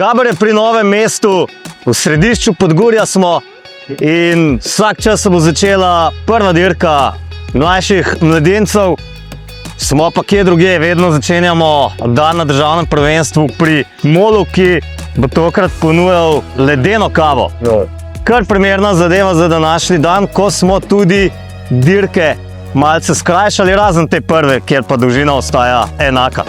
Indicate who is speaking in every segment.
Speaker 1: Gaber je pri Novem mestu, v središču Podgorja smo in vsak čas se bo začela prva dirka mlajših mladencev. Smo pa kje druge, vedno začenjamo dan na državnem prvenstvu pri Molu, ki bo tokrat ponujal ledeno kavo. Kar primerna zadeva za današnji dan, ko smo tudi dirke malce skrajšali, razen te prve, kjer pa dolžina ostaja enaka.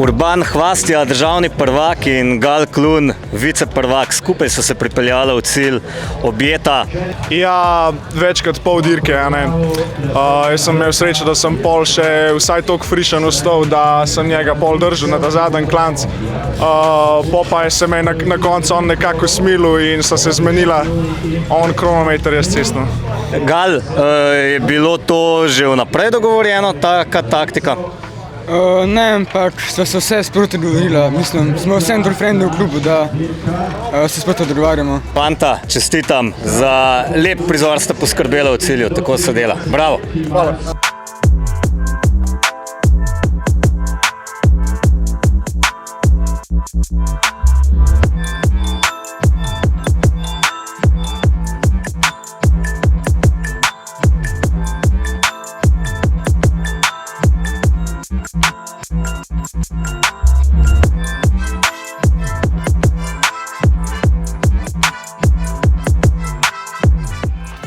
Speaker 1: Urban Hvastija, državni prvak, in Gal Klun, viceprvak, skupaj so se pripeljali v cilj objeta.
Speaker 2: Ja, večkrat pol dirke, jaz sem imel srečo, da sem pol še vsaj toliko frišen ostal, da sem njega pol držal na ta zadnji klanc. Pa je se me na koncu on nekako smilil in so se zmenila on kronometer jaz cestno.
Speaker 1: Gal, je bilo to že vnaprej dogovorjeno, taka taktika?
Speaker 3: Ne, pač so se vse sproti dogovorila. Mislim, smo vse endorfrendi v klubu, da se sproti dogovarjamo.
Speaker 1: Fanta, čestitam, za lep prizor ste poskrbeli v cilju, tako se dela. Bravo!
Speaker 2: Hvala.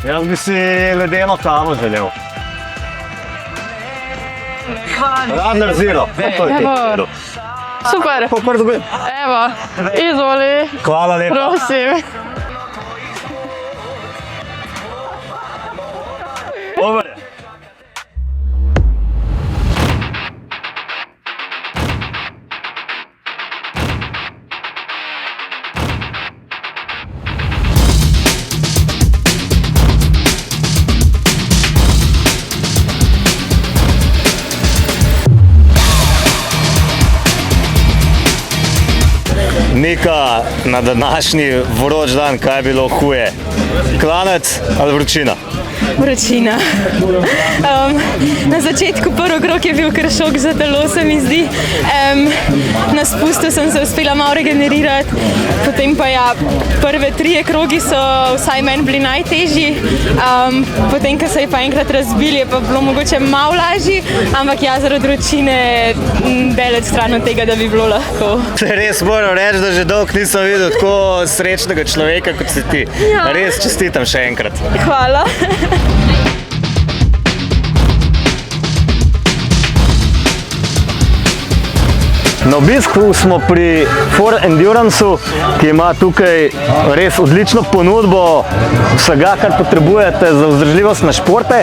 Speaker 1: Jaz bi si ledeno kavo želel. Radler Zero.
Speaker 4: Evo, super. Evo, izvoli.
Speaker 1: Hvala lepa.
Speaker 4: Prosim.
Speaker 1: Dobar je. Nika, na današnji vroč dan, kaj je bilo huje? Klanec ali vročina?
Speaker 4: Vročina. Na začetku prvi krog je bil kar šok za telo, se mi zdi. Na spustu sem se uspela malo regenerirati, potem pa ja, prve 3 krogi so vsaj meni bili najtežji. Potem, ko se je pa enkrat razbil, je pa bilo mogoče malo lažji, ampak ja, zaradi vročine daleč stran od tega, da bi bilo lahko.
Speaker 1: Res moram reči, da že dolgo nisem videl tako srečnega človeka, kot si ti.
Speaker 4: Ja.
Speaker 1: Res čestitam še enkrat.
Speaker 4: Hvala.
Speaker 1: Na obisku smo pri For Enduranceu, ki ima tukaj res odlično ponudbo vsega, kar potrebujete za vzdržljivost na športe.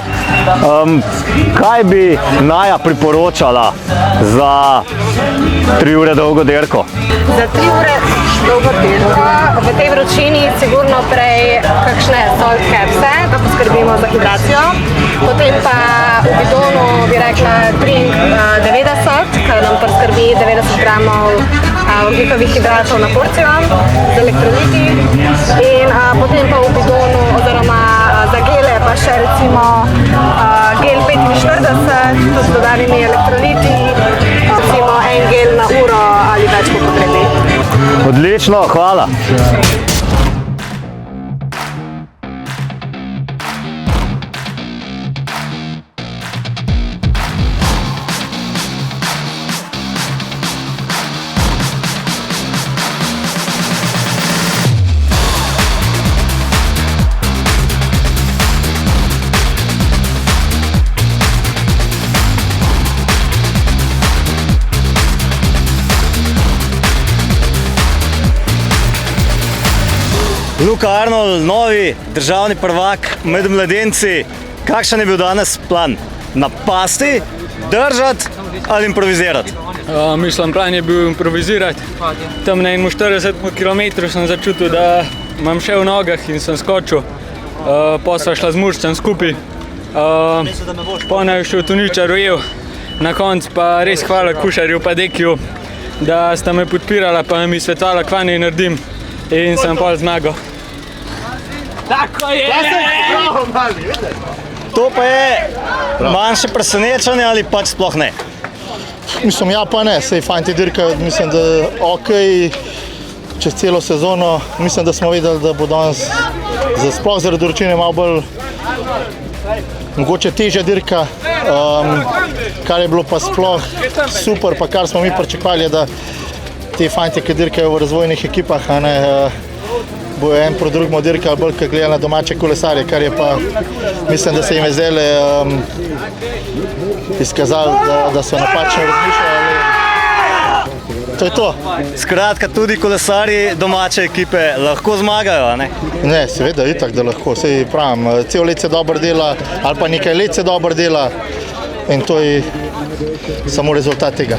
Speaker 1: Kaj bi Naja priporočala za 3 ure dolgo dirko?
Speaker 5: Za 3 ure dolgo dirko v tej vročini sigurno prej kakšne salt capse, da poskrbimo za hidracijo. Potem pa v bidonu bi rekla drink 90, kar nam preskrbi 90 gramov ogljikovih hidratov na porcijo z elektroliti. In potem pa v bidonu oziroma za gele pa še recimo gel 45, to z dodanimi elektroliti, recimo en gel na uro ali več po potrebi.
Speaker 1: Odlično, hvala. Luka Arnold, novi državni prvak med mladenci. Kakšen je bil danes plan? Napasti, držati ali improvizirati?
Speaker 3: Mislim, plan je bil improvizirati. Tam na 41 km sem začutil, da imam še v nogah in sem skočil. Pa sva šla z Murščem skupaj. Potem je šel Toničar ujel. Na koncu pa res hvala Kušarju pa Dekiju, da sta me podpirala pa mi svetovala, kva naj naredim. In sem pol zmagal.
Speaker 1: To pa je manjše presenečenje ali pač sploh ne?
Speaker 6: Mislim, ja pa ne, sej fanti dirkajo, mislim, da ok, čez celo sezono. Mislim, da smo videli, da bo danes sploh zaradi vročine malo bolj mogoče težja dirka, kar je bilo pa sploh super, pa kar smo mi pričakovali, da ti fanti, ki dirkajo v razvojnih ekipah, bojo en pro drugemu dirkali bolj, kot gledali na domače kolesarje, kar je pa, mislim, da se jim je zdajle izkazalo, da so napačno razmišljali. To je to.
Speaker 1: Skratka, tudi kolesarji domače ekipe lahko zmagajo, a ne?
Speaker 6: Ne, seveda, itak, da lahko. Sej pravim, cel let se dobro dela, ali pa nekaj let se dobro dela in to je samo rezultat tega.